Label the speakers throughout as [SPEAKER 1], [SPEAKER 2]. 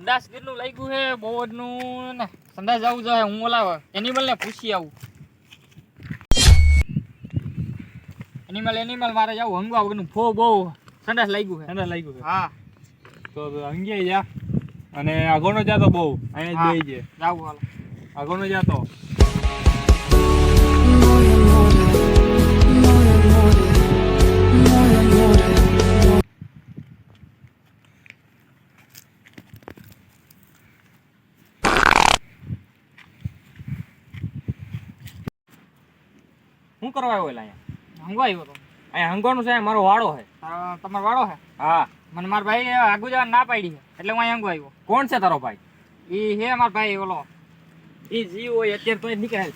[SPEAKER 1] ઉદાસ કેટલું લાગ્યું છે બોર્ડનું ને સંડાસ જવું જોઈએ. હું ઓલા એનિમલને પૂછી આવું. એનિમલ મારે જવું હંગવા વગરનું ફો બહુ સંડાસ લાગ્યું છે.
[SPEAKER 2] સંડાસ લાગ્યું છે.
[SPEAKER 1] હા
[SPEAKER 2] તો હંગી જા અને આગળનો જાતો બહુ અહીંયા જ બેહી છે.
[SPEAKER 1] જાવું હાલો.
[SPEAKER 2] આગળનો જાતો શું કરવા આવ્યો અહીંયા?
[SPEAKER 1] હંગવા આવ્યો તો.
[SPEAKER 2] અહીંયા હંગવાનું છે, મારો વાળો છે.
[SPEAKER 1] તમારો વાળો છે?
[SPEAKER 2] હા.
[SPEAKER 1] મને મારા ભાઈ આગુ જવા ના પાડી છે એટલે હું અહીંયા હંગવા આવ્યો.
[SPEAKER 2] કોણ છે તારો ભાઈ?
[SPEAKER 1] એ હે મારા ભાઈ ઓલો.
[SPEAKER 2] એ જીવ હોય અત્યારે તો નીકળે.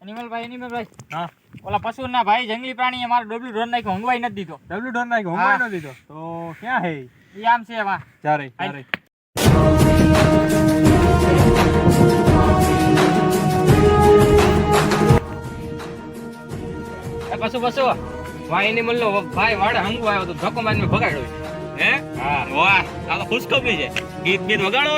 [SPEAKER 1] એનિમલભાઈ
[SPEAKER 2] હા.
[SPEAKER 1] ઓલા પશુના ભાઈ જંગલી પ્રાણીએ મારો ડબલું ઢોર નાખ્યો, હંગવાઈ નથી દીધો.
[SPEAKER 2] ડબલું ઢોર નાખ્યો, હંગવાઈ ન દીધો. તો ક્યાં હે?
[SPEAKER 1] એ આમ છે એમાં.
[SPEAKER 2] ચારે
[SPEAKER 1] પશુ ભાઈ એનિમલ નો ભાઈ વાડે હંગવા આવ્યો તો ધક્કો મારીને ભગાડ્યો.
[SPEAKER 2] હે?
[SPEAKER 1] હા.
[SPEAKER 2] વાહ, આ તો ખુશખબરી છે. ગીત વગાડો.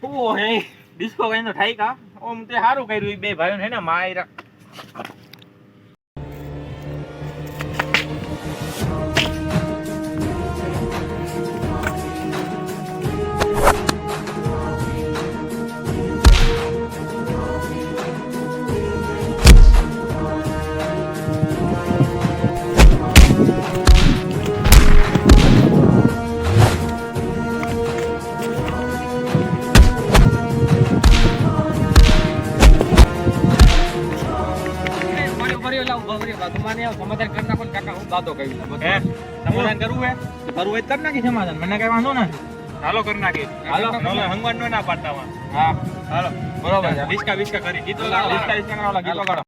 [SPEAKER 2] ઓ હે ડિસ્કો કઈ નો થાય કા? ઓમ તે સારું કર્યું બે ભાઈઓ હે ને માયરા.
[SPEAKER 1] સમાધાન કરી નાખો કાકા, હું દાદો કહી દઉં.
[SPEAKER 2] સમાધાન કરવું હે કરવું હોય તો કરી નાખી સમાધાન. મને કઈ વાંધો નથી. હાલો કરી નાખી. હાલો હંગવાન નો ના પાડતા.
[SPEAKER 1] હા
[SPEAKER 2] હાલો બરોબર. ડિસ્કા કરી ગીતો ગાડો. ડિસ્કા ગાડો.